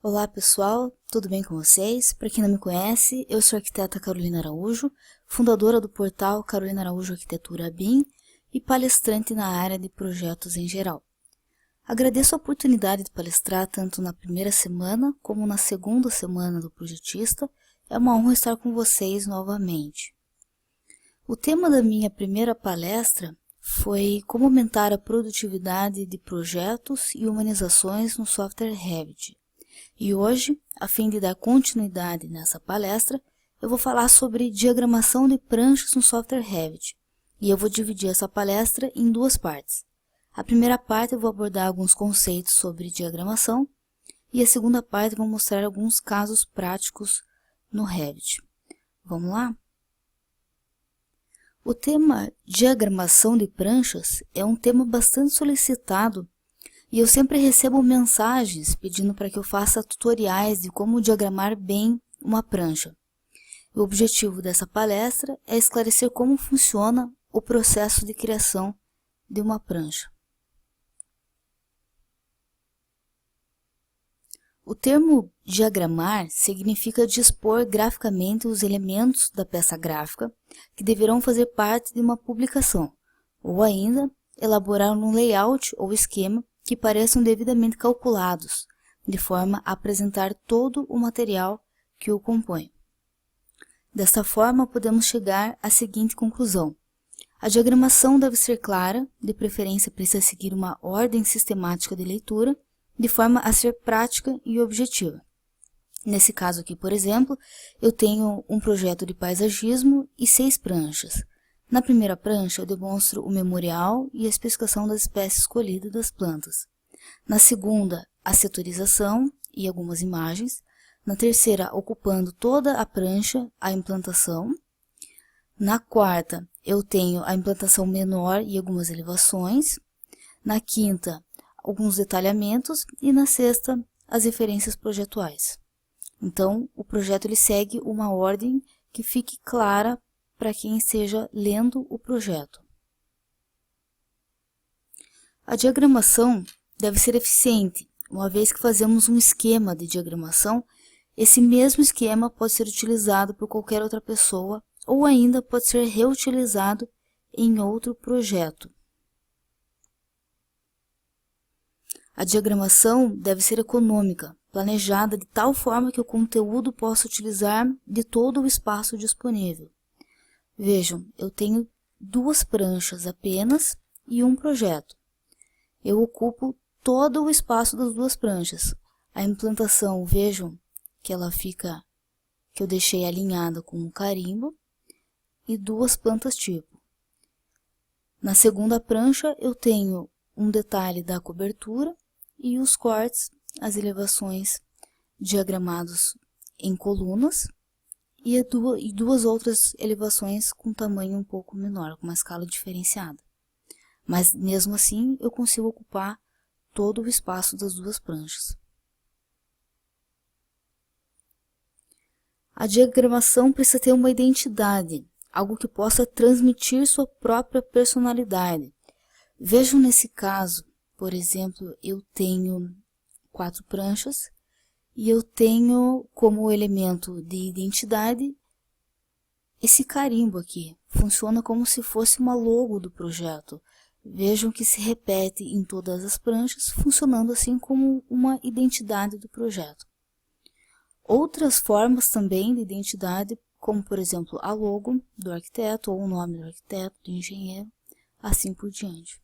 Olá pessoal, tudo bem com vocês? Para quem não me conhece, eu sou a arquiteta Carolina Araújo, fundadora do portal Carolina Araújo Arquitetura BIM e palestrante na área de projetos em geral. Agradeço a oportunidade de palestrar tanto na primeira semana como na segunda semana do Projetista. É uma honra estar com vocês novamente. O tema da minha primeira palestra foi como aumentar a produtividade de projetos e humanizações no software Revit. E hoje, a fim de dar continuidade nessa palestra, eu vou falar sobre diagramação de pranchas no software Revit. E eu vou dividir essa palestra em duas partes. A primeira parte eu vou abordar alguns conceitos sobre diagramação e a segunda parte eu vou mostrar alguns casos práticos no Revit. Vamos lá? O tema diagramação de pranchas é um tema bastante solicitado e eu sempre recebo mensagens pedindo para que eu faça tutoriais de como diagramar bem uma prancha. O objetivo dessa palestra é esclarecer como funciona o processo de criação de uma prancha. O termo diagramar significa dispor graficamente os elementos da peça gráfica que deverão fazer parte de uma publicação, ou ainda elaborar um layout ou esquema que pareçam devidamente calculados, de forma a apresentar todo o material que o compõe. Desta forma, podemos chegar à seguinte conclusão. A diagramação deve ser clara, de preferência precisa seguir uma ordem sistemática de leitura, de forma a ser prática e objetiva. Nesse caso aqui, por exemplo, eu tenho um projeto de paisagismo e 6 pranchas. Na primeira prancha, eu demonstro o memorial e a especificação das espécies escolhidas das plantas. Na segunda, a setorização e algumas imagens. Na terceira, ocupando toda a prancha, a implantação. Na quarta, eu tenho a implantação menor e algumas elevações. Na quinta, alguns detalhamentos. E na sexta, as referências projetuais. Então, o projeto ele segue uma ordem que fique clara para quem esteja lendo o projeto. A diagramação deve ser eficiente, uma vez que fazemos um esquema de diagramação, esse mesmo esquema pode ser utilizado por qualquer outra pessoa ou ainda pode ser reutilizado em outro projeto. A diagramação deve ser econômica, planejada de tal forma que o conteúdo possa utilizar de todo o espaço disponível. Vejam, eu tenho 2 pranchas apenas e um projeto. Eu ocupo todo o espaço das 2 pranchas. A implantação, vejam que ela fica, que eu deixei alinhada com um carimbo e 2 plantas tipo. Na segunda prancha eu tenho um detalhe da cobertura e os cortes, as elevações diagramados em colunas. E 2 outras elevações com tamanho um pouco menor, com uma escala diferenciada. Mas mesmo assim eu consigo ocupar todo o espaço das 2 pranchas. A diagramação precisa ter uma identidade, algo que possa transmitir sua própria personalidade. Vejam nesse caso, por exemplo, eu tenho 4 pranchas, e eu tenho como elemento de identidade esse carimbo aqui. Funciona como se fosse uma logo do projeto. Vejam que se repete em todas as pranchas, funcionando assim como uma identidade do projeto. Outras formas também de identidade, como por exemplo a logo do arquiteto, ou o nome do arquiteto, do engenheiro, assim por diante.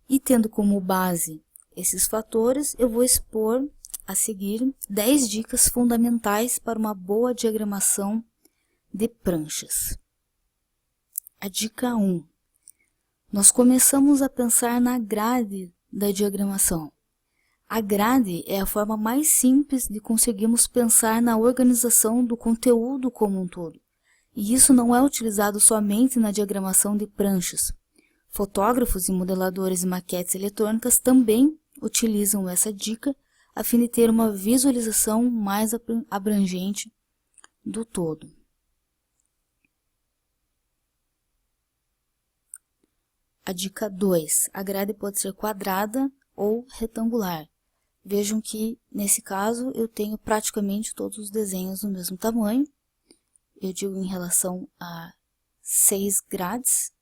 E tendo como base esses fatores, eu vou expor a seguir 10 dicas fundamentais para uma boa diagramação de pranchas. A dica 1. Nós começamos a pensar na grade da diagramação. A grade é a forma mais simples de conseguirmos pensar na organização do conteúdo como um todo. E isso não é utilizado somente na diagramação de pranchas. Fotógrafos e modeladores de maquetes eletrônicas também utilizam essa dica a fim de ter uma visualização mais abrangente do todo. A dica 2. A grade pode ser quadrada ou retangular. Vejam que, nesse caso, eu tenho praticamente todos os desenhos do mesmo tamanho. Eu digo em relação a 6 grades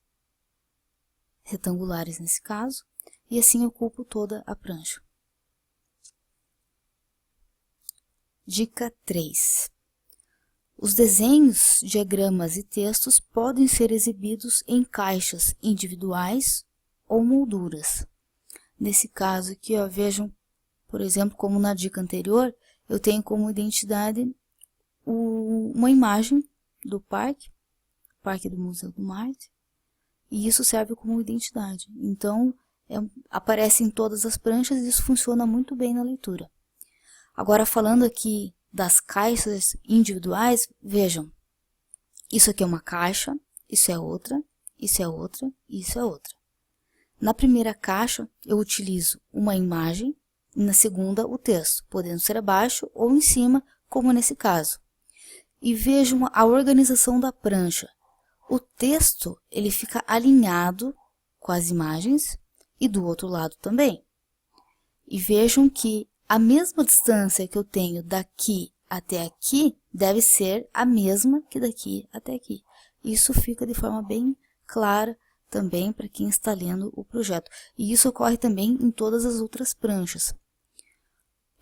retangulares nesse caso, e assim eu ocupo toda a prancha. Dica 3. Os desenhos, diagramas e textos podem ser exibidos em caixas individuais ou molduras. Nesse caso aqui, ó, vejam, por exemplo, como na dica anterior, eu tenho como identidade uma imagem do Parque do Museu do Marte, e isso serve como identidade. Então, aparece em todas as pranchas e isso funciona muito bem na leitura. Agora, falando aqui das caixas individuais, vejam, isso aqui é uma caixa, isso é outra, isso é outra e isso é outra. Na primeira caixa, eu utilizo uma imagem, e na segunda, o texto, podendo ser abaixo ou em cima, como nesse caso. E vejam a organização da prancha. O texto, ele fica alinhado com as imagens e do outro lado também. E vejam que a mesma distância que eu tenho daqui até aqui deve ser a mesma que daqui até aqui. Isso fica de forma bem clara também para quem está lendo o projeto. E isso ocorre também em todas as outras pranchas.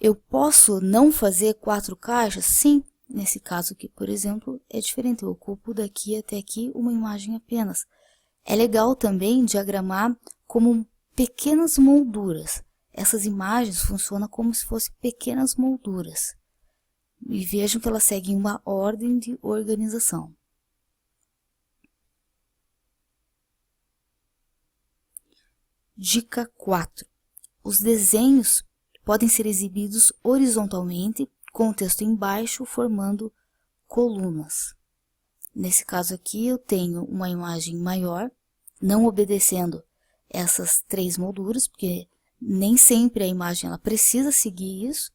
Eu posso não fazer 4 caixas? Sim. Nesse caso aqui, por exemplo, é diferente. Eu ocupo daqui até aqui uma imagem apenas. É legal também diagramar como pequenas molduras. Essas imagens funcionam como se fossem pequenas molduras. E vejam que elas seguem uma ordem de organização. Dica 4. Os desenhos podem ser exibidos horizontalmente, com o texto embaixo, formando colunas. Nesse caso aqui, eu tenho uma imagem maior, não obedecendo essas 3 molduras, porque nem sempre a imagem ela precisa seguir isso,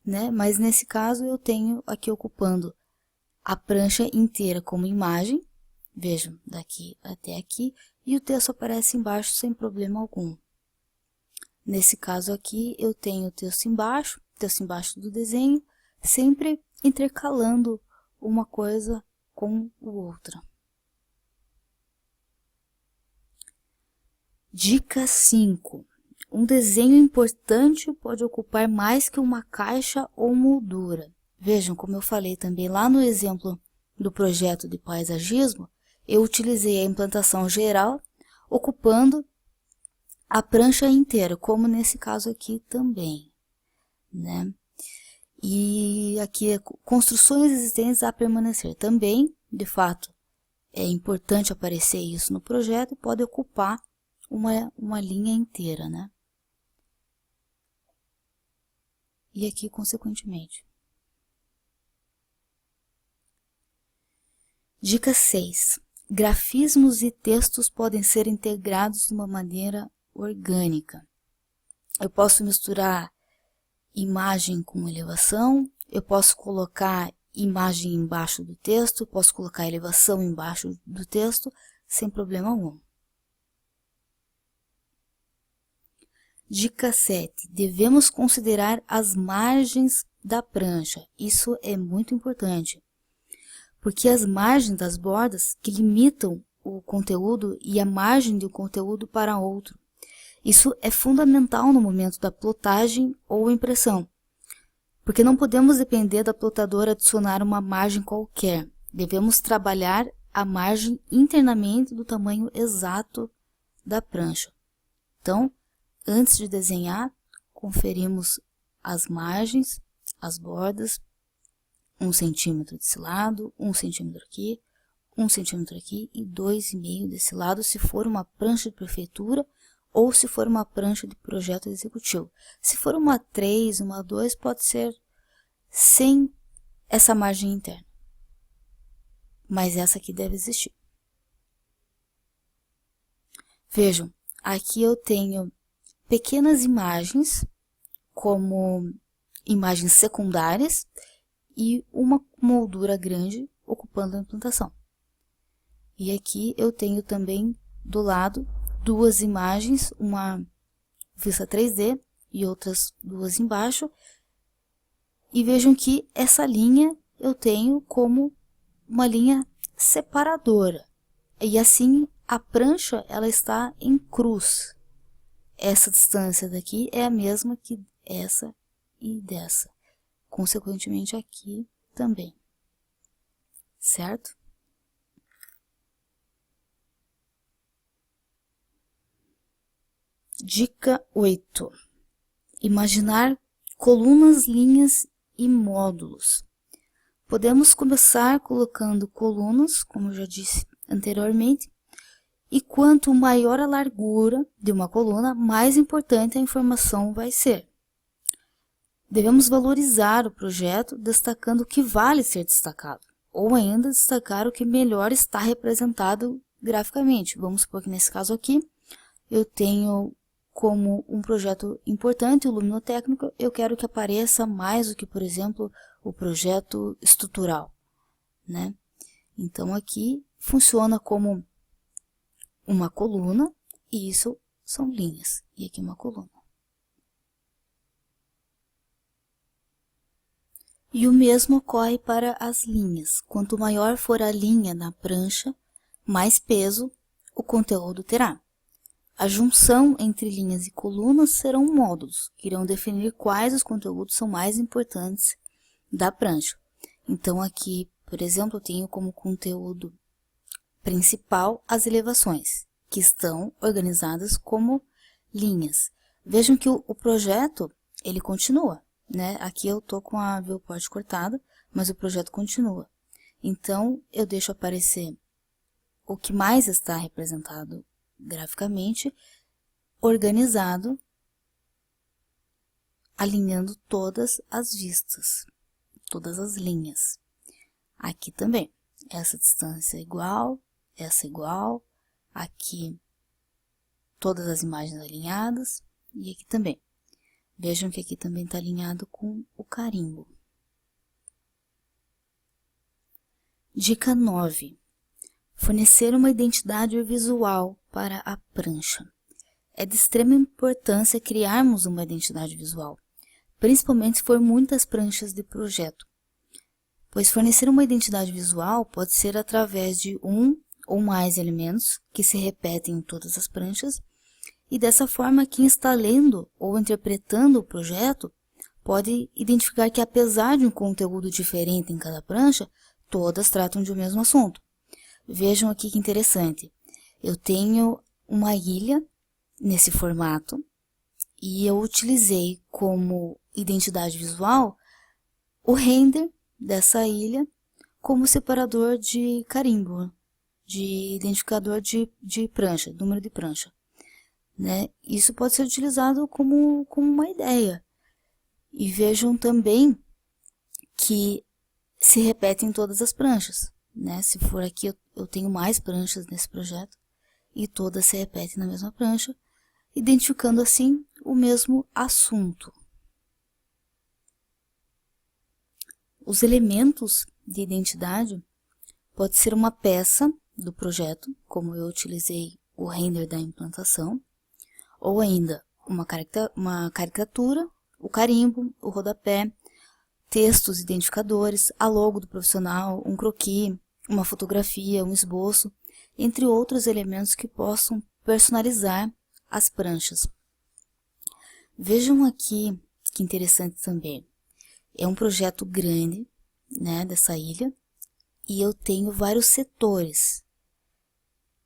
né? Mas nesse caso eu tenho aqui ocupando a prancha inteira como imagem, vejam, daqui até aqui, e o texto aparece embaixo sem problema algum. Nesse caso aqui eu tenho o texto embaixo do desenho, sempre intercalando uma coisa com o outra. Dica 5. Um desenho importante pode ocupar mais que uma caixa ou moldura. Vejam, como eu falei também lá no exemplo do projeto de paisagismo, eu utilizei a implantação geral, ocupando a prancha inteira, como nesse caso aqui também, né? E aqui, construções existentes a permanecer também, de fato, é importante aparecer isso no projeto e pode ocupar uma linha inteira, né? E aqui, consequentemente. Dica 6. Grafismos e textos podem ser integrados de uma maneira orgânica. Eu posso misturar imagem com elevação, eu posso colocar imagem embaixo do texto, posso colocar elevação embaixo do texto, sem problema algum. Dica 7. Devemos considerar as margens da prancha. Isso é muito importante, porque as margens das bordas que limitam o conteúdo e a margem do conteúdo para outro. Isso é fundamental no momento da plotagem ou impressão, porque não podemos depender da plotadora adicionar uma margem qualquer. Devemos trabalhar a margem internamente do tamanho exato da prancha. Então, antes de desenhar, conferimos as margens, as bordas, 1 centímetro desse lado, 1 centímetro aqui, 1 centímetro aqui e 2,5 desse lado, se for uma prancha de prefeitura ou se for uma prancha de projeto executivo. Se for uma 3, uma 2, pode ser sem essa margem interna. Mas essa aqui deve existir. Vejam, aqui eu tenho pequenas imagens, como imagens secundárias, e uma moldura grande ocupando a implantação. E aqui eu tenho também do lado 2 imagens, uma vista 3D e outras duas embaixo. E vejam que essa linha eu tenho como uma linha separadora. E assim a prancha ela está em cruz. Essa distância daqui é a mesma que essa e dessa. Consequentemente aqui também. Certo? Dica 8. Imaginar colunas, linhas e módulos. Podemos começar colocando colunas, como eu já disse anteriormente, e quanto maior a largura de uma coluna, mais importante a informação vai ser. Devemos valorizar o projeto, destacando o que vale ser destacado, ou ainda destacar o que melhor está representado graficamente. Vamos supor que nesse caso aqui, eu tenho como um projeto importante o luminotécnico, eu quero que apareça mais do que, por exemplo, o projeto estrutural, né? Então aqui funciona como uma coluna e isso são linhas, e aqui uma coluna. E o mesmo ocorre para as linhas. Quanto maior for a linha na prancha, mais peso o conteúdo terá. A junção entre linhas e colunas serão módulos, que irão definir quais os conteúdos são mais importantes da prancha. Então aqui, por exemplo, eu tenho como conteúdo principal as elevações, que estão organizadas como linhas. Vejam que o projeto, ele continua, né? Aqui eu tô com a viewport cortada, mas o projeto continua. Então, eu deixo aparecer o que mais está representado graficamente, organizado, alinhando todas as vistas, todas as linhas. Aqui também, essa distância é igual, essa é igual, aqui todas as imagens alinhadas e aqui também. Vejam que aqui também está alinhado com o carimbo. Dica 9. Fornecer uma identidade visual para a prancha. É de extrema importância criarmos uma identidade visual, principalmente se for muitas pranchas de projeto, pois fornecer uma identidade visual pode ser através de um ou mais elementos que se repetem em todas as pranchas, e dessa forma quem está lendo ou interpretando o projeto pode identificar que apesar de um conteúdo diferente em cada prancha, todas tratam de um mesmo assunto. Vejam aqui que interessante, eu tenho uma ilha nesse formato e eu utilizei como identidade visual o render dessa ilha como separador de carimbo, de identificador de prancha, número de prancha, né? Isso pode ser utilizado como uma ideia. E vejam também que se repete em todas as pranchas, né? Se for aqui, eu tenho mais pranchas nesse projeto e todas se repetem na mesma prancha, identificando assim o mesmo assunto. Os elementos de identidade pode ser uma peça do projeto, como eu utilizei o render da implantação, ou ainda uma caricatura, o carimbo, o rodapé, textos identificadores, a logo do profissional, um croquis, uma fotografia, um esboço, entre outros elementos que possam personalizar as pranchas. Vejam aqui que interessante também. É um projeto grande, né, dessa ilha, e eu tenho vários setores.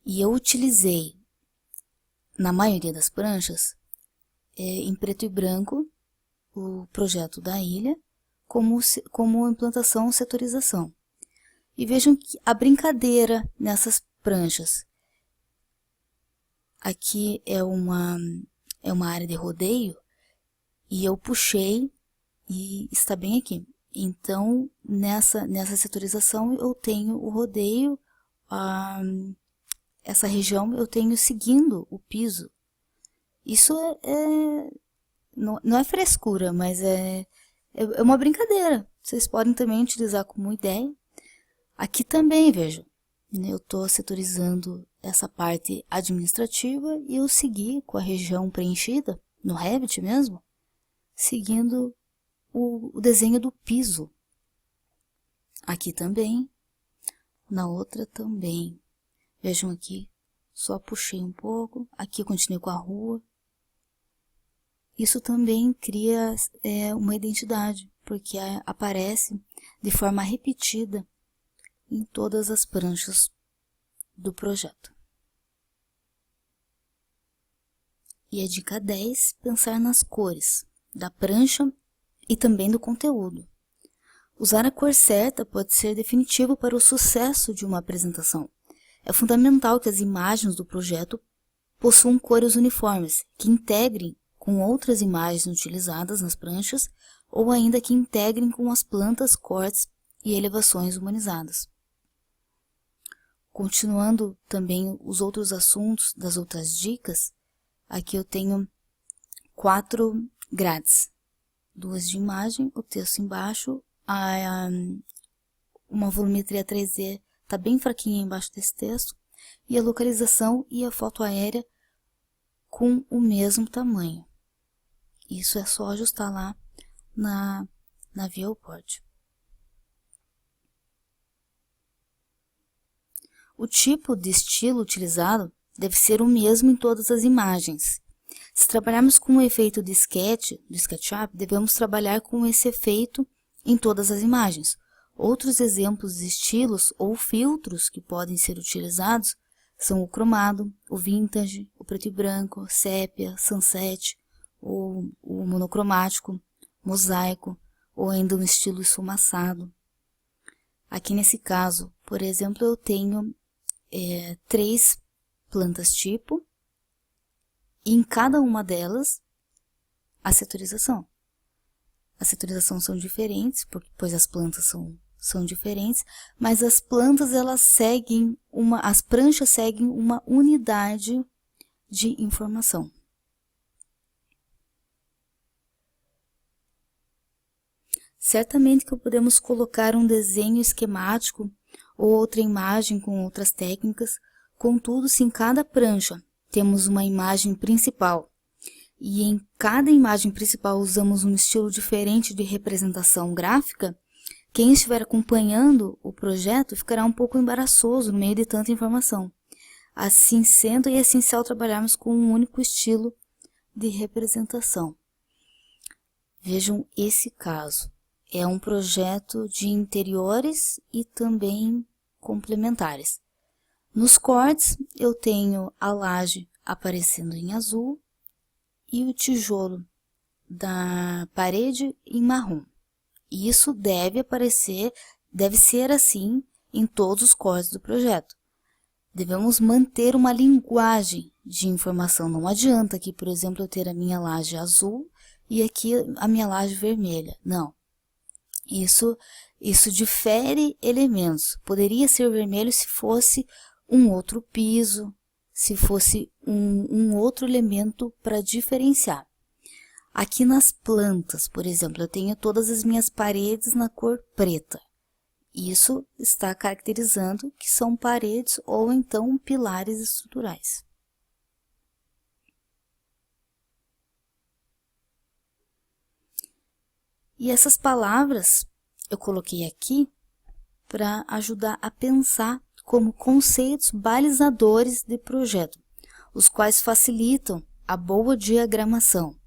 E eu utilizei, na maioria das pranchas, em preto e branco, o projeto da ilha, como implantação, setorização. E vejam que a brincadeira nessas pranchas. Aqui é uma área de rodeio, e eu puxei e está bem aqui. Então, nessa setorização, eu tenho o rodeio, essa região eu tenho seguindo o piso. Isso não é frescura, mas é uma brincadeira. Vocês podem também utilizar como ideia. Aqui também, veja, eu estou setorizando essa parte administrativa e eu segui com a região preenchida, no Revit mesmo, seguindo o desenho do piso. Aqui também, na outra também. Vejam aqui, só puxei um pouco, aqui eu continuei com a rua. Isso também cria uma identidade, porque aparece de forma repetida em todas as pranchas do projeto. E a dica 10, pensar nas cores da prancha e também do conteúdo. Usar a cor certa pode ser definitivo para o sucesso de uma apresentação. É fundamental que as imagens do projeto possuam cores uniformes, que integrem com outras imagens utilizadas nas pranchas ou ainda que integrem com as plantas, cortes e elevações humanizadas. Continuando também os outros assuntos das outras dicas, aqui eu tenho 4 grades, 2 de imagem, o texto embaixo, uma volumetria 3D está bem fraquinha embaixo desse texto, e a localização e a foto aérea com o mesmo tamanho. Isso é só ajustar lá na Viewport. O tipo de estilo utilizado deve ser o mesmo em todas as imagens. Se trabalharmos com o efeito de sketch, do SketchUp, devemos trabalhar com esse efeito em todas as imagens. Outros exemplos de estilos ou filtros que podem ser utilizados são o cromado, o vintage, o preto e branco, sépia, sunset, o monocromático, mosaico, ou ainda um estilo esfumaçado. Aqui nesse caso, por exemplo, eu tenho 3 plantas tipo, e em cada uma delas a setorização. As setorizações são diferentes, pois as plantas são diferentes, mas as plantas elas seguem as pranchas seguem uma unidade de informação. Certamente que podemos colocar um desenho esquemático ou outra imagem com outras técnicas, contudo, se em cada prancha temos uma imagem principal e em cada imagem principal usamos um estilo diferente de representação gráfica, quem estiver acompanhando o projeto ficará um pouco embaraçoso no meio de tanta informação. Assim sendo, é essencial trabalharmos com um único estilo de representação. Vejam esse caso. É um projeto de interiores e também complementares. Nos cortes, eu tenho a laje aparecendo em azul e o tijolo da parede em marrom. Isso deve ser assim em todos os cortes do projeto. Devemos manter uma linguagem de informação. Não adianta aqui, por exemplo, eu ter a minha laje azul e aqui a minha laje vermelha. Não. Isso difere elementos. Poderia ser vermelho se fosse um outro piso, se fosse um outro elemento para diferenciar. Aqui nas plantas, por exemplo, eu tenho todas as minhas paredes na cor preta. Isso está caracterizando que são paredes ou então pilares estruturais. E essas palavras eu coloquei aqui para ajudar a pensar como conceitos balizadores de projeto, os quais facilitam a boa diagramação,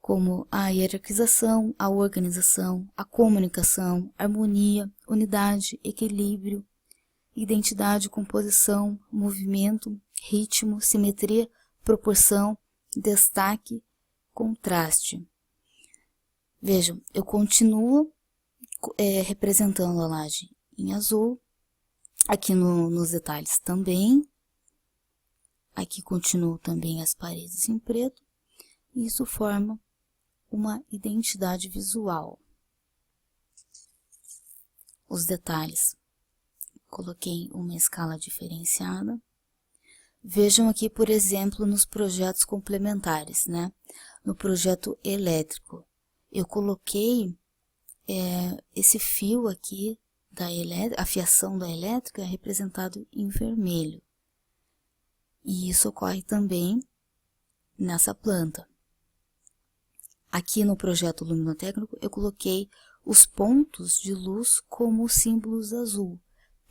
como a hierarquização, a organização, a comunicação, harmonia, unidade, equilíbrio, identidade, composição, movimento, ritmo, simetria, proporção, destaque, contraste. Vejam, eu continuo representando a laje em azul, aqui nos detalhes também, aqui continuo também as paredes em preto, e isso forma uma identidade visual. Os detalhes, coloquei uma escala diferenciada. Vejam aqui, por exemplo, nos projetos complementares, né? No projeto elétrico, eu coloquei esse fio aqui, a fiação da elétrica, representado em vermelho. E isso ocorre também nessa planta. Aqui no projeto luminotécnico eu coloquei os pontos de luz como símbolos azul.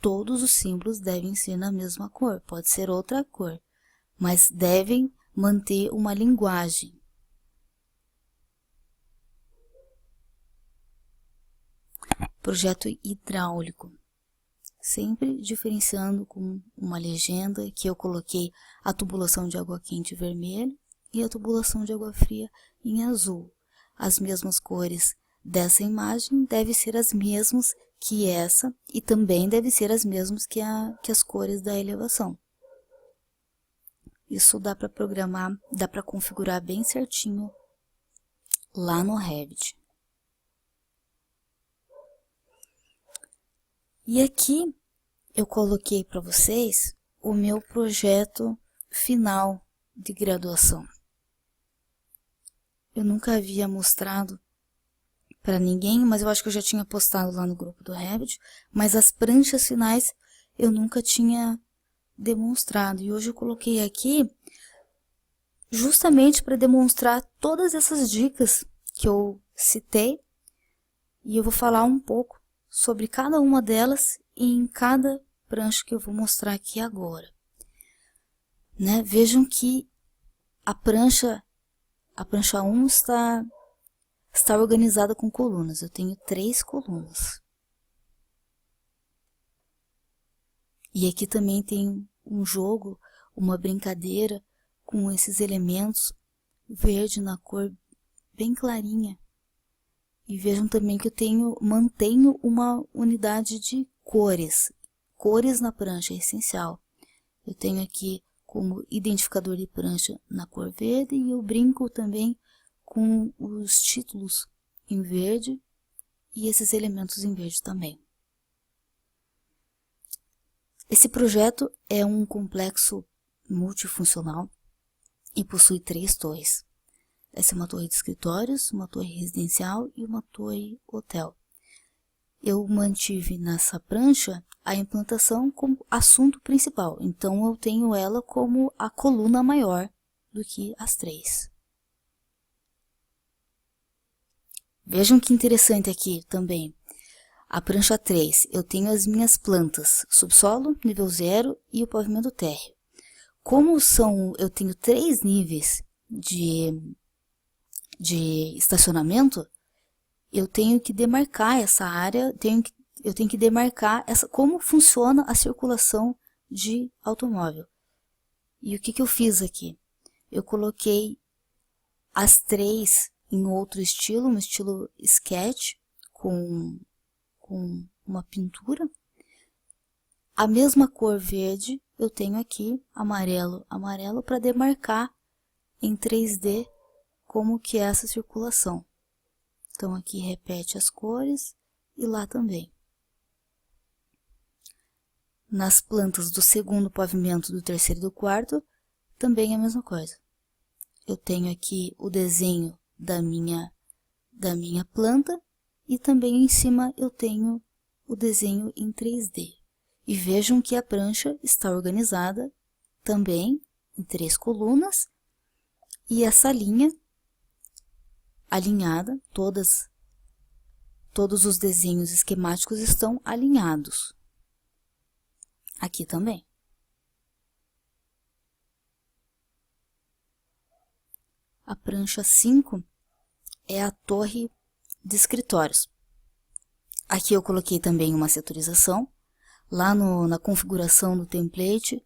Todos os símbolos devem ser na mesma cor, pode ser outra cor, mas devem manter uma linguagem. Projeto hidráulico. Sempre diferenciando com uma legenda que eu coloquei a tubulação de água quente vermelha e a tubulação de água fria em azul. As mesmas cores dessa imagem devem ser as mesmas que essa e também devem ser as mesmas que as cores da elevação. Isso dá para programar, dá para configurar bem certinho lá no Revit. E aqui eu coloquei para vocês o meu projeto final de graduação. Eu nunca havia mostrado para ninguém, mas eu acho que eu já tinha postado lá no grupo do Revit, mas as pranchas finais eu nunca tinha demonstrado. E hoje eu coloquei aqui justamente para demonstrar todas essas dicas que eu citei, e eu vou falar um pouco sobre cada uma delas e em cada prancha que eu vou mostrar aqui agora. Vejam que a prancha 1 está organizada com colunas. Eu tenho 3 colunas. E aqui também tem um jogo, uma brincadeira com esses elementos verde na cor bem clarinha. E vejam também que eu mantenho uma unidade de cores. Cores na prancha é essencial. Eu tenho aqui como identificador de prancha na cor verde e eu brinco também com os títulos em verde e esses elementos em verde também. Esse projeto é um complexo multifuncional e possui 3 torres. Essa é uma torre de escritórios, uma torre residencial e uma torre hotel. Eu mantive nessa prancha a implantação como assunto principal, então eu tenho ela como a coluna maior do que as 3. Vejam que interessante aqui também. A prancha 3, eu tenho as minhas plantas, subsolo, nível 0 e o pavimento térreo. Como eu tenho 3 níveis de estacionamento, eu tenho que demarcar essa área, eu tenho que demarcar como funciona a circulação de automóvel. E o que eu fiz aqui? Eu coloquei as 3 em outro estilo, um estilo sketch, com uma pintura. A mesma cor verde eu tenho aqui, amarelo, para demarcar em 3D como que é essa circulação. Então aqui repete as cores e lá também. Nas plantas do segundo pavimento, do terceiro e do quarto, também é a mesma coisa. Eu tenho aqui o desenho da minha planta e também em cima eu tenho o desenho em 3D. E vejam que a prancha está organizada também em 3 colunas e essa linha alinhada, todos os desenhos esquemáticos estão alinhados. Aqui também. A prancha 5 é a torre de escritórios. Aqui eu coloquei também uma setorização. Lá na configuração do template,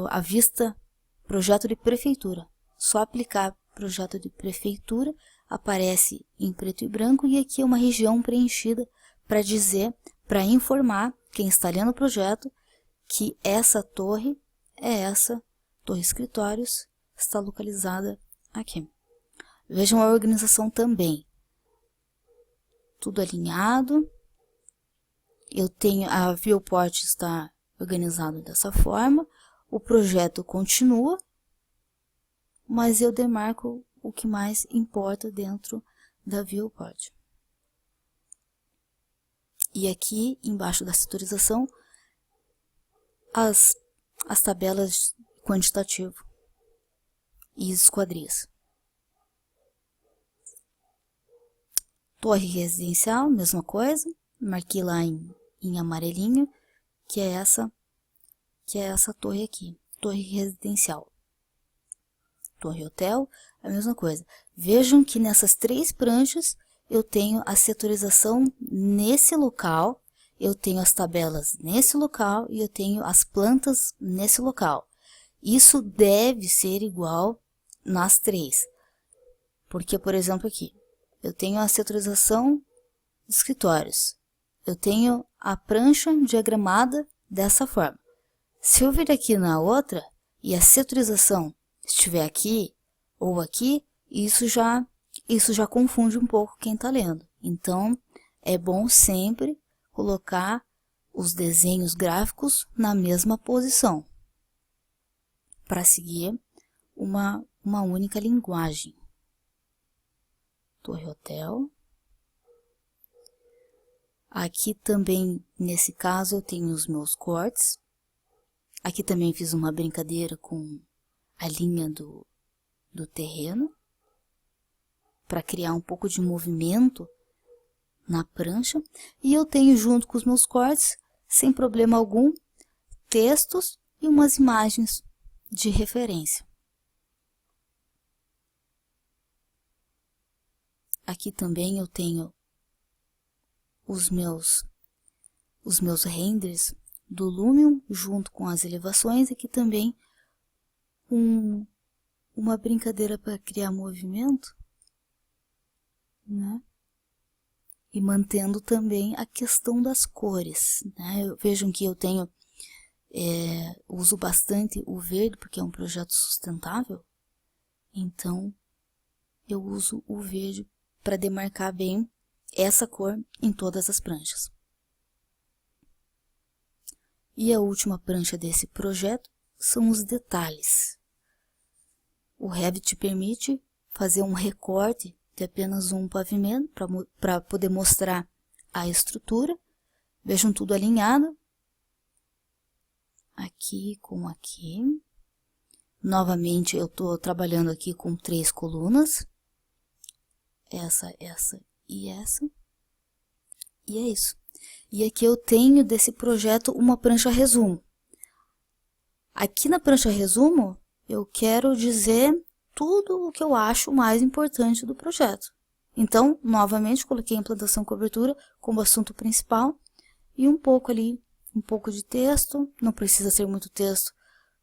a vista projeto de prefeitura. Só aplicar projeto de prefeitura, aparece em preto e branco e aqui é uma região preenchida para informar quem está lendo o projeto que essa torre torre escritórios, está localizada aqui. Vejam a organização também. Tudo alinhado. A viewport está organizado dessa forma. O projeto continua, mas eu demarco o que mais importa dentro da viewport. E aqui, embaixo da setorização, as tabelas quantitativo e esquadrias. Torre residencial, mesma coisa, marquei lá em amarelinho, que é essa torre aqui, torre residencial. Torre hotel, a mesma coisa. Vejam que nessas 3 pranchas eu tenho a setorização nesse local, eu tenho as tabelas nesse local e eu tenho as plantas nesse local. Isso deve ser igual nas 3. Porque, por exemplo, aqui, eu tenho a setorização de escritórios. Eu tenho a prancha diagramada dessa forma. Se eu vir aqui na outra e a setorização estiver aqui ou aqui, isso já confunde um pouco quem está lendo. Então, é bom sempre colocar os desenhos gráficos na mesma posição para seguir uma única linguagem. Torre hotel. Aqui também, nesse caso, eu tenho os meus cortes. Aqui também fiz uma brincadeira com a linha do terreno, para criar um pouco de movimento na prancha. E eu tenho junto com os meus cortes, sem problema algum, textos e umas imagens de referência. Aqui também eu tenho os meus renders do Lumion junto com as elevações. Aqui também uma brincadeira para criar movimento, né? E mantendo também a questão das cores, né? Vejam que eu tenho uso bastante o verde porque é um projeto sustentável, então eu uso o verde para demarcar bem essa cor em todas as pranchas. E a última prancha desse projeto são os detalhes. O Revit permite fazer um recorte de apenas um pavimento para poder mostrar a estrutura. Vejam tudo alinhado. Aqui com aqui. Novamente eu estou trabalhando aqui com 3 colunas. Essa e essa. E é isso. E aqui eu tenho desse projeto uma prancha resumo. Aqui na prancha resumo, eu quero dizer tudo o que eu acho mais importante do projeto. Então, novamente, coloquei implantação e cobertura como assunto principal e um pouco ali, um pouco de texto. Não precisa ser muito texto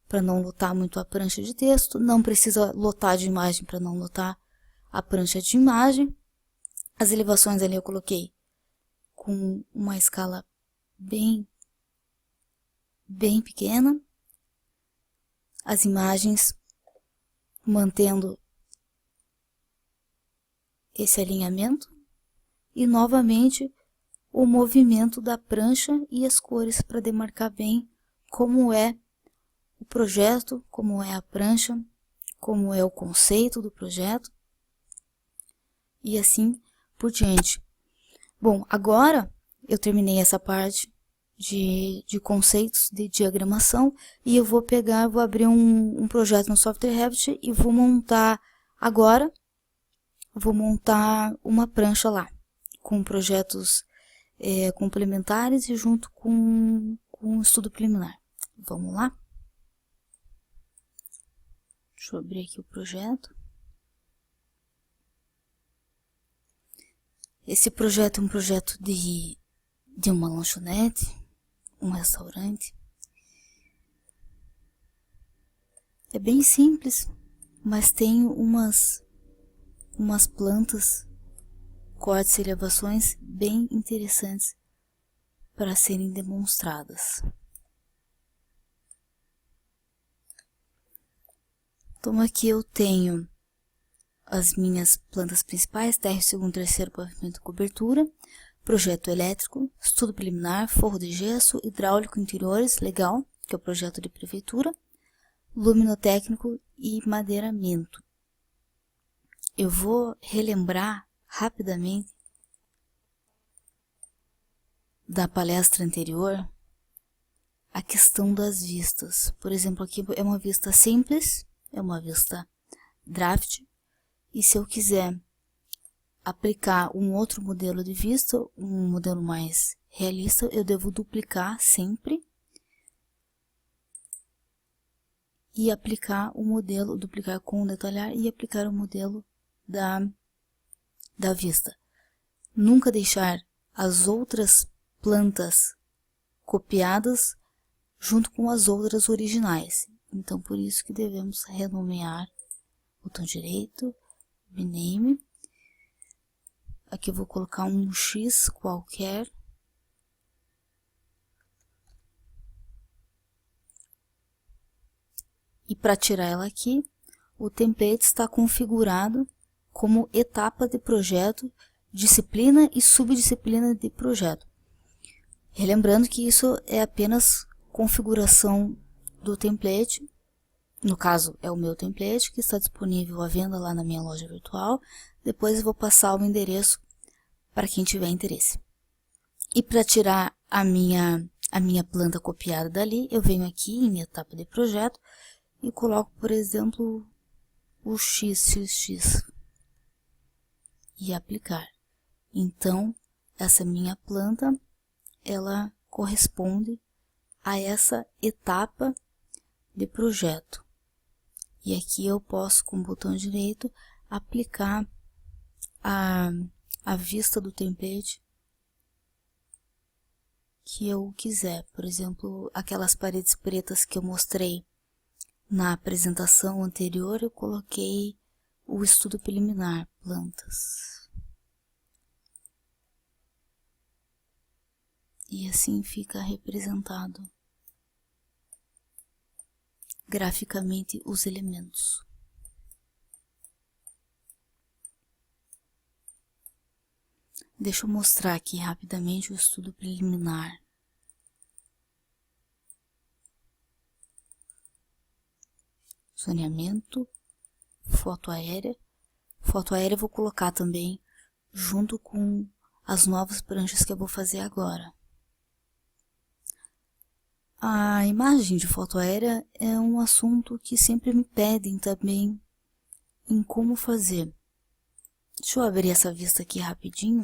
para não lotar muito a prancha de texto. Não precisa lotar de imagem para não lotar a prancha de imagem. As elevações ali eu coloquei com uma escala bem pequena. As imagens mantendo esse alinhamento e novamente o movimento da prancha e as cores para demarcar bem como é o projeto, como é a prancha, como é o conceito do projeto e assim por diante. Bom, agora eu terminei essa parte de conceitos de diagramação e eu vou abrir um projeto no software Revit e vou montar agora, uma prancha lá, com projetos complementares e junto com um estudo preliminar. Vamos lá? Deixa eu abrir aqui o projeto. Esse projeto é um projeto de uma lanchonete, um restaurante. É bem simples, mas tem umas plantas, cortes e elevações bem interessantes para serem demonstradas. Então aqui eu tenho as minhas plantas principais, térreo, segundo, terceiro, pavimento e cobertura, projeto elétrico, estudo preliminar, forro de gesso, hidráulico, interiores, legal, que é o projeto de prefeitura, luminotécnico e madeiramento. Eu vou relembrar rapidamente da palestra anterior a questão das vistas. Por exemplo, aqui é uma vista simples, é uma vista draft, e se eu quiser aplicar um outro modelo de vista, um modelo mais realista, eu devo duplicar sempre e aplicar o modelo, duplicar com detalhar e aplicar o modelo da vista. Nunca deixar as outras plantas copiadas junto com as outras originais. Então, por isso que devemos renomear, botão direito, rename. Aqui eu vou colocar um X qualquer. E para tirar ela aqui, o template está configurado como etapa de projeto, disciplina e subdisciplina de projeto. Relembrando que isso é apenas configuração do template. No caso, é o meu template que está disponível à venda lá na minha loja virtual. Depois eu vou passar o endereço para quem tiver interesse. E para tirar a minha planta copiada dali, eu venho aqui em etapa de projeto e coloco, por exemplo, o XXX e aplicar. Então, essa minha planta, ela corresponde a essa etapa de projeto. E aqui eu posso, com o botão direito, aplicar a vista do template que eu quiser. Por exemplo, aquelas paredes pretas que eu mostrei na apresentação anterior, eu coloquei o estudo preliminar, plantas. E assim fica representado graficamente os elementos. Deixa eu mostrar aqui rapidamente o estudo preliminar. Zoneamento, foto aérea. Foto aérea eu vou colocar também junto com as novas pranchas que eu vou fazer agora. A imagem de foto aérea é um assunto que sempre me pedem também em como fazer. Deixa eu abrir essa vista aqui rapidinho.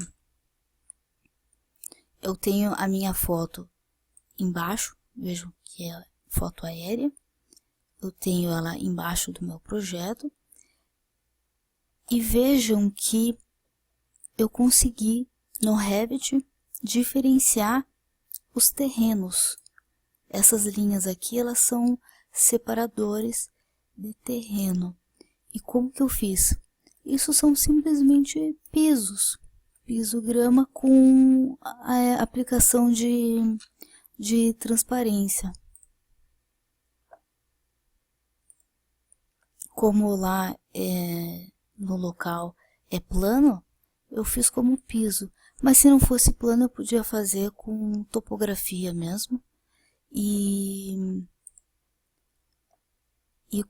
Eu tenho a minha foto embaixo, vejam que é foto aérea. Eu tenho ela embaixo do meu projeto. E vejam que eu consegui no Revit diferenciar os terrenos. Essas linhas aqui, elas são separadores de terreno. E como que eu fiz? Isso são simplesmente pisos. Piso grama com a aplicação de transparência. Como lá no local é plano, eu fiz como piso. Mas se não fosse plano, eu podia fazer com topografia mesmo. E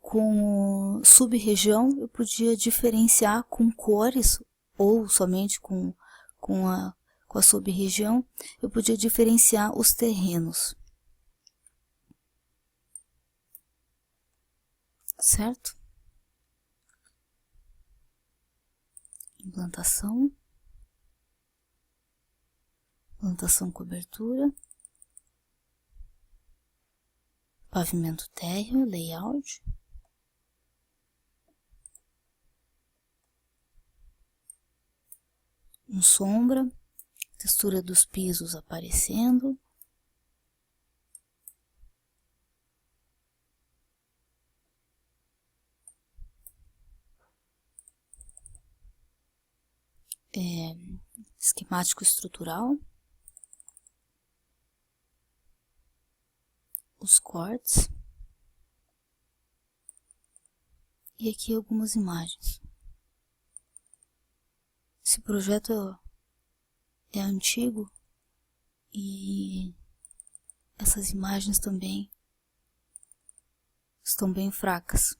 com sub-região eu podia diferenciar com cores, ou somente com a sub-região, eu podia diferenciar os terrenos. Certo? Implantação. Plantação, cobertura. Pavimento térreo, layout. Sombra, textura dos pisos aparecendo. Esquemático estrutural. Os cortes. E aqui algumas imagens. Esse projeto é antigo e essas imagens também estão bem fracas.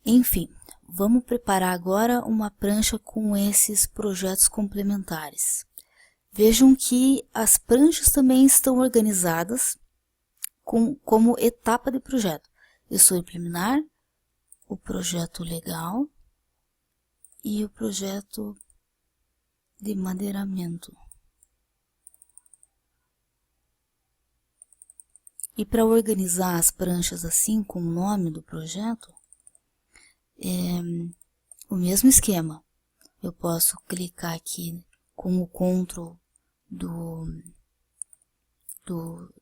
Enfim, vamos preparar agora uma prancha com esses projetos complementares. Vejam que as pranchas também estão organizadas como etapa de projeto. Eu sou preliminar, o projeto legal, e o projeto de madeiramento. E para organizar as pranchas assim, com o nome do projeto, é o mesmo esquema. Eu posso clicar aqui com o Ctrl do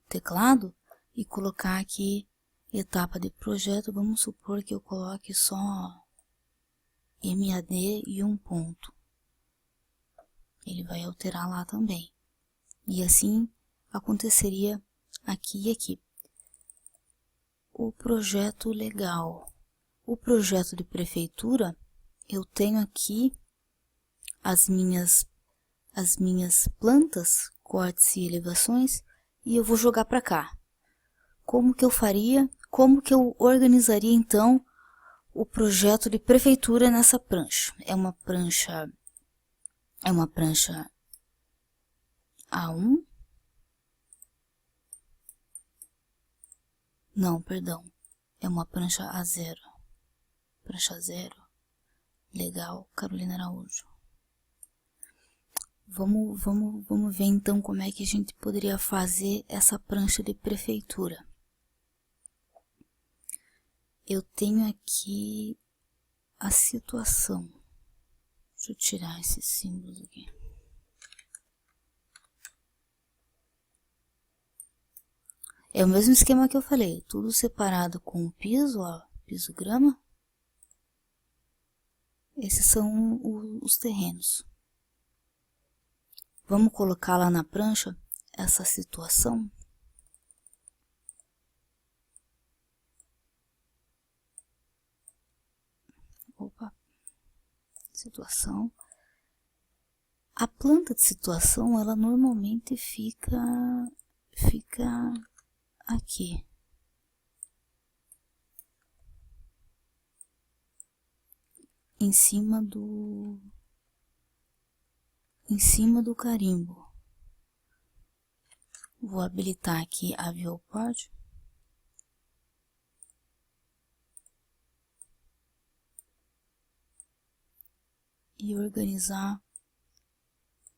teclado e colocar aqui etapa de projeto. Vamos supor que eu coloque só MAD e um ponto. Ele vai alterar lá também. E assim aconteceria aqui e aqui. O projeto legal. O projeto de prefeitura, eu tenho aqui as minhas plantas, cortes e elevações, e eu vou jogar para cá. Como que eu faria? Como que eu organizaria então o projeto de prefeitura nessa prancha? É uma prancha A1. Não, perdão. É uma prancha A0. Prancha 0. Legal, Carolina Araújo. Vamos ver então como é que a gente poderia fazer essa prancha de prefeitura. Eu tenho aqui a situação. Deixa eu tirar esses símbolos aqui. É o mesmo esquema que eu falei, tudo separado com o piso, ó, piso grama. Esses são os terrenos. Vamos colocar lá na prancha essa situação. Opa, situação. A planta de situação, ela normalmente fica aqui. Em cima do carimbo. Vou habilitar aqui a viewport. E organizar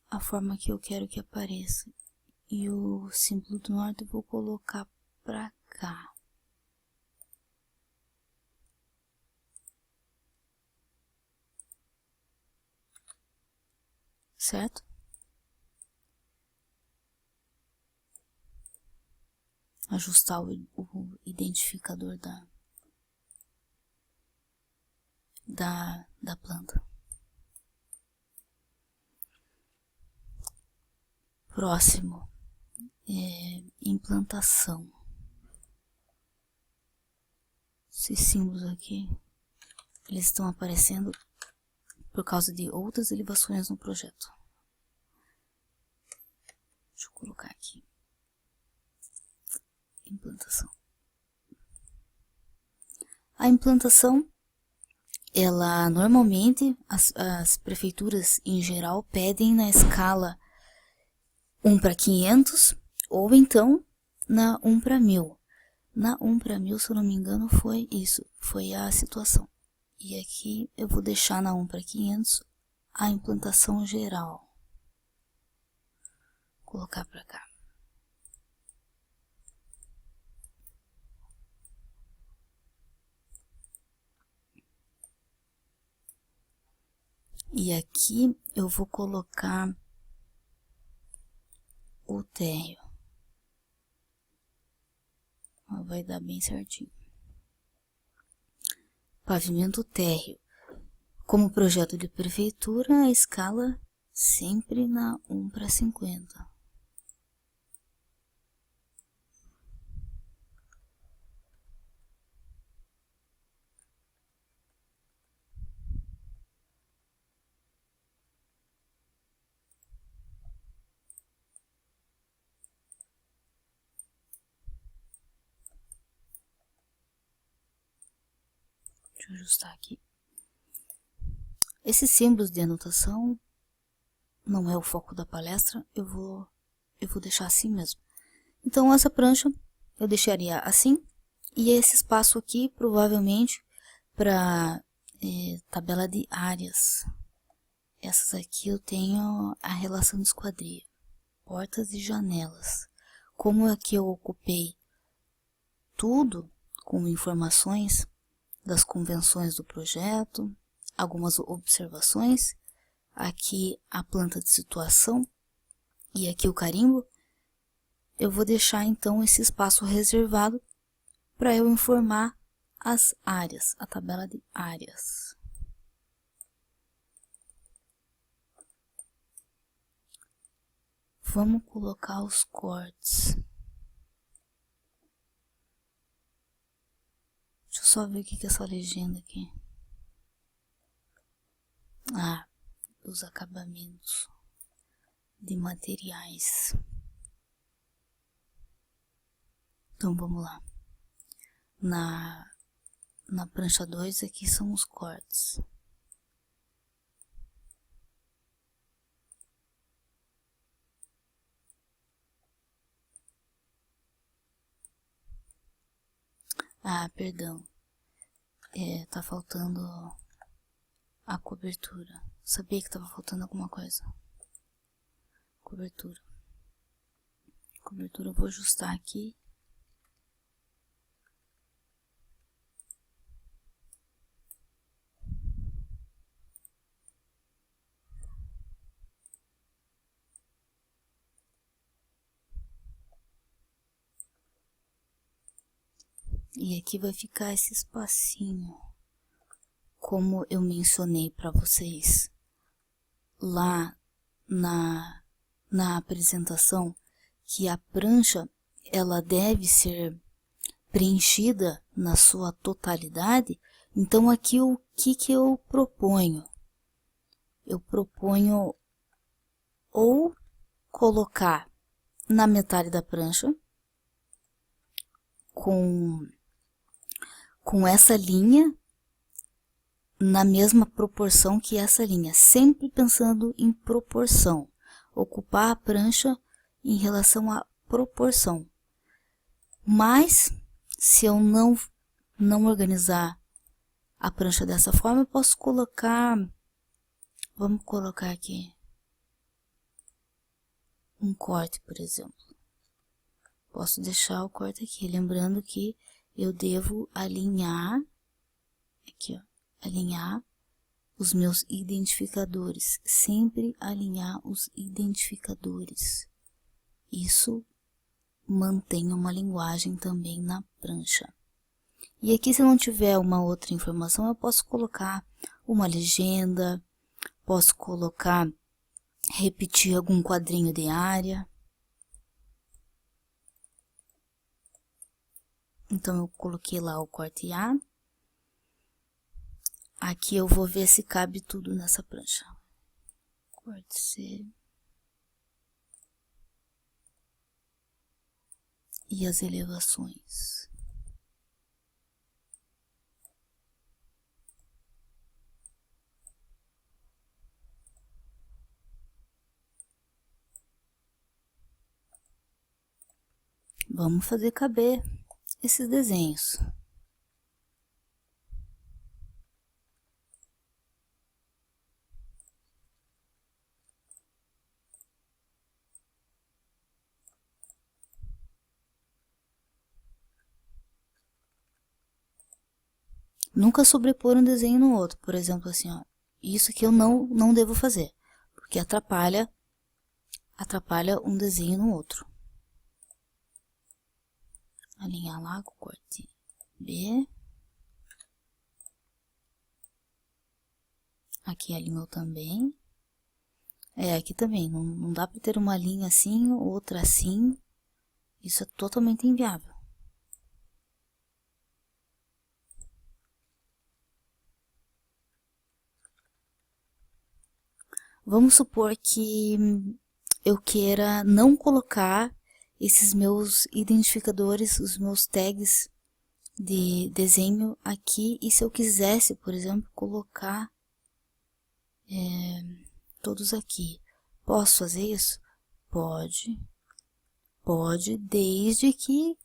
a forma que eu quero que apareça. E o símbolo do norte eu vou colocar pra cá. Certo? Ajustar o identificador da planta. Próximo. Implantação. Esses símbolos aqui, eles estão aparecendo por causa de outras elevações no projeto. Deixa eu colocar aqui. Implantação. A implantação, ela normalmente, as prefeituras em geral pedem na escala 1:500 ou então na 1:1000. Na 1:1000, se eu não me engano, foi isso, foi a situação. E aqui eu vou deixar na 1:500 a implantação geral. Vou colocar para cá. E aqui eu vou colocar o térreo. Vai dar bem certinho. Pavimento térreo. Como projeto de prefeitura, a escala sempre na 1:50. Deixa eu ajustar aqui. Esses símbolos de anotação não é o foco da palestra, eu vou deixar assim mesmo. Então essa prancha eu deixaria assim, e esse espaço aqui provavelmente para tabela de áreas. Essas aqui eu tenho a relação de esquadria, portas e janelas. Como aqui eu ocupei tudo com informações das convenções do projeto, algumas observações, aqui a planta de situação e aqui o carimbo, eu vou deixar então esse espaço reservado para eu informar as áreas, a tabela de áreas. Vamos colocar os cortes. Deixa eu só ver o que é essa legenda aqui. Ah, os acabamentos de materiais. Então vamos lá. Na prancha 2 aqui são os cortes. Ah, perdão. Tá faltando a cobertura. Sabia que tava faltando alguma coisa. Cobertura. Cobertura eu vou ajustar aqui. E aqui vai ficar esse espacinho, como eu mencionei para vocês lá na apresentação, que a prancha ela deve ser preenchida na sua totalidade. Então aqui o que eu proponho? Eu proponho ou colocar na metade da prancha com essa linha na mesma proporção que essa linha, sempre pensando em proporção, ocupar a prancha em relação à proporção. Mas se eu não organizar a prancha dessa forma, eu posso colocar, vamos colocar aqui um corte, por exemplo. Posso deixar o corte aqui, lembrando que eu devo alinhar, aqui ó, alinhar os meus identificadores, sempre alinhar os identificadores. Isso mantém uma linguagem também na prancha. E aqui, se eu não tiver uma outra informação, eu posso colocar uma legenda, posso colocar, repetir algum quadrinho de área. Então, eu coloquei lá o corte A. Aqui eu vou ver se cabe tudo nessa prancha. Corte C. E as elevações. Vamos fazer caber esses desenhos. Nunca sobrepor um desenho no outro. Por exemplo, assim, ó, isso que eu não devo fazer, porque atrapalha um desenho no outro. Alinhar lá com o corte B. Aqui alinhou também. Aqui também, não dá para ter uma linha assim, outra assim. Isso é totalmente inviável. Vamos supor que eu queira não colocar esses meus identificadores, os meus tags de desenho aqui. E se eu quisesse, por exemplo, colocar todos aqui. Posso fazer isso? Pode. Pode, desde que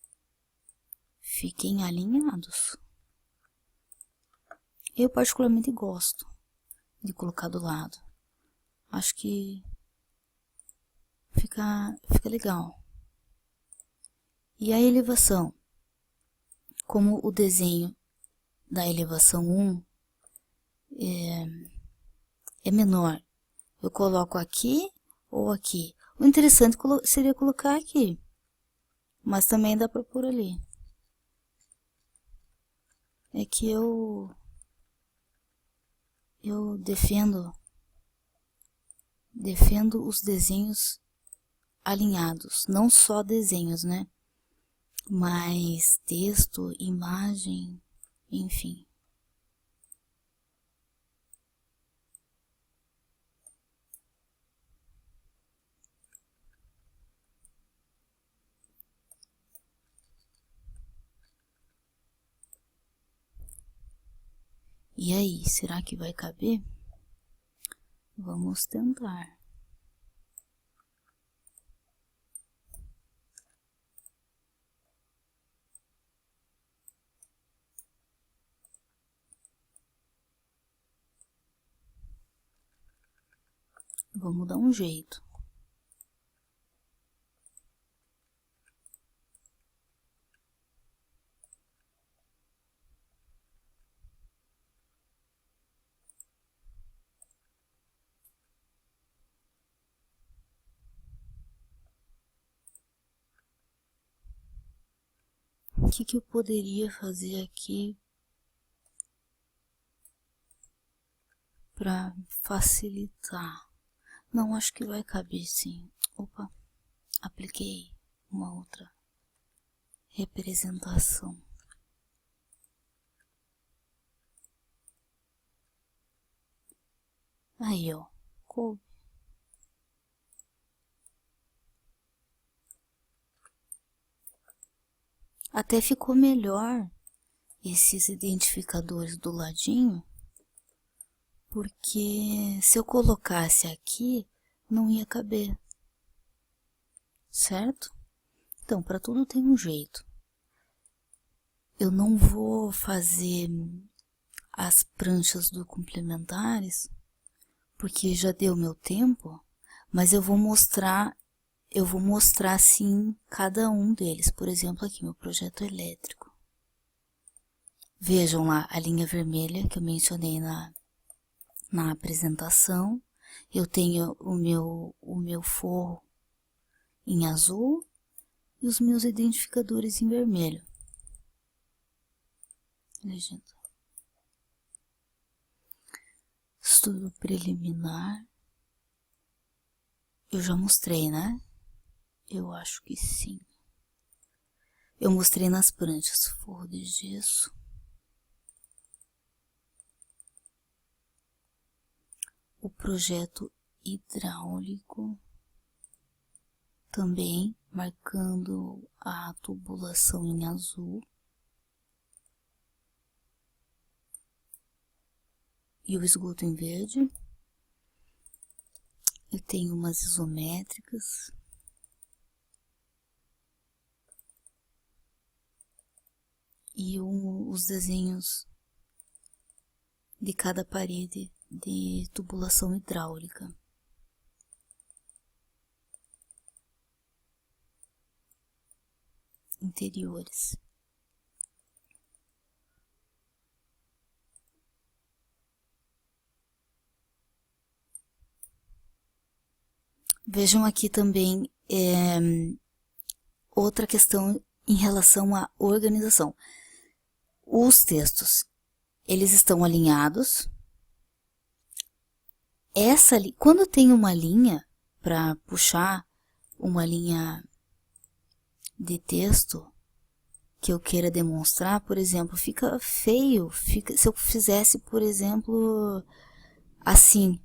fiquem alinhados. Eu particularmente gosto de colocar do lado. Acho que fica legal. E a elevação? Como o desenho da elevação 1 é menor, eu coloco aqui ou aqui. O interessante seria colocar aqui, mas também dá para pôr ali. É que eu defendo os desenhos alinhados, não só desenhos, né? Mas texto, imagem, enfim. E aí, será que vai caber? Vamos tentar. Vamos dar um jeito. O que eu poderia fazer aqui para facilitar? Não, acho que vai caber sim. Opa, apliquei uma outra representação. Aí, ó, coube. Até ficou melhor esses identificadores do ladinho, porque se eu colocasse aqui, não ia caber, certo? Então, para tudo tem um jeito. Eu não vou fazer as pranchas do complementares, porque já deu meu tempo, mas eu vou mostrar sim cada um deles. Por exemplo, aqui meu projeto elétrico. Vejam lá a linha vermelha que eu mencionei na apresentação. Eu tenho o meu forro em azul e os meus identificadores em vermelho. Legenda. Estudo preliminar. Eu já mostrei, né? Eu acho que sim. Eu mostrei nas pranchas. Forro de gesso. O projeto hidráulico. Também marcando a tubulação em azul. E o esgoto em verde. Eu tenho umas isométricas. E os desenhos de cada parede de tubulação hidráulica. Interiores. Vejam aqui também outra questão em relação à organização. Os textos, eles estão alinhados. Quando tem uma linha, para puxar uma linha de texto que eu queira demonstrar, por exemplo, fica feio, se eu fizesse, por exemplo, assim,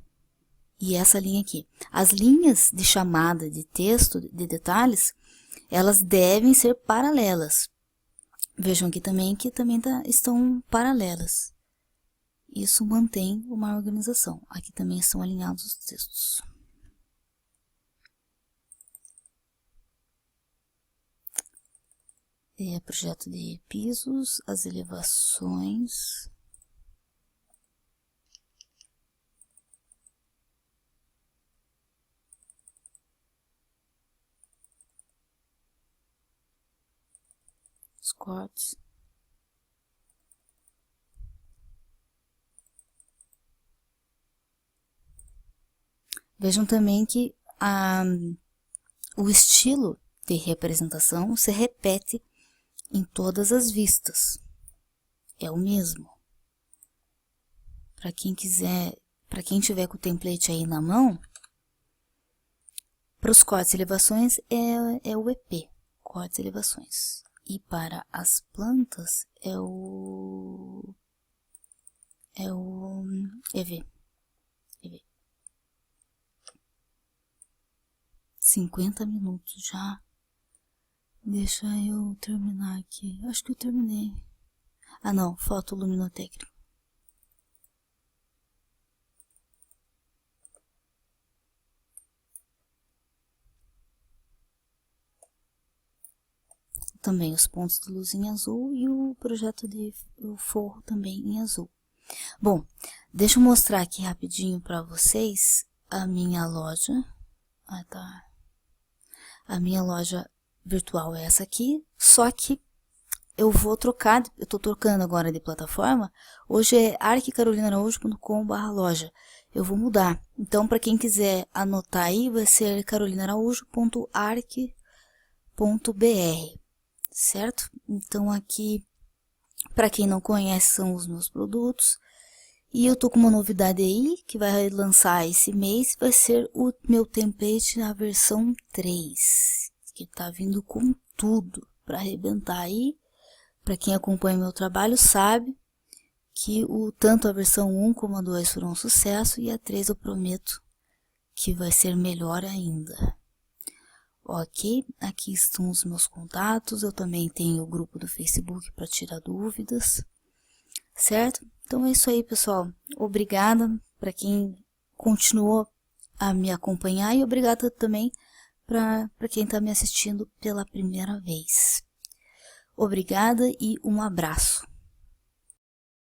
e essa linha aqui. As linhas de chamada de texto, de detalhes, elas devem ser paralelas. Vejam aqui também que também estão paralelas. Isso mantém uma organização. Aqui também estão alinhados os textos. Projeto de pisos, as elevações. cortes. Vejam também que o estilo de representação se repete em todas as vistas. É o mesmo. Para quem quiser, para quem tiver com o template aí na mão, para os cortes e elevações é o EP, cortes e elevações. E para as plantas é o EV. 50 minutos já. Deixa eu terminar aqui. Acho que eu terminei. Ah não, falta o luminotécnico. Também os pontos de luz em azul e o projeto de o forro também em azul. Bom, deixa eu mostrar aqui rapidinho para vocês a minha loja. Ah, tá. A minha loja virtual é essa aqui, só que eu vou trocar, eu tô trocando agora de plataforma. Hoje é arquicarolinaraújo.com/loja. Eu vou mudar. Então, para quem quiser anotar aí, vai ser carolinaraújo.arc.br, certo? Então, aqui, para quem não conhece, são os meus produtos. E eu tô com uma novidade aí, que vai lançar esse mês, vai ser o meu template na versão 3, que tá vindo com tudo para arrebentar aí. Para quem acompanha meu trabalho sabe que tanto a versão 1 como a 2 foram um sucesso, e a 3 eu prometo que vai ser melhor ainda. Ok, aqui estão os meus contatos, eu também tenho o grupo do Facebook para tirar dúvidas, certo? Então é isso aí, pessoal. Obrigada para quem continuou a me acompanhar e obrigada também para quem está me assistindo pela primeira vez. Obrigada e um abraço.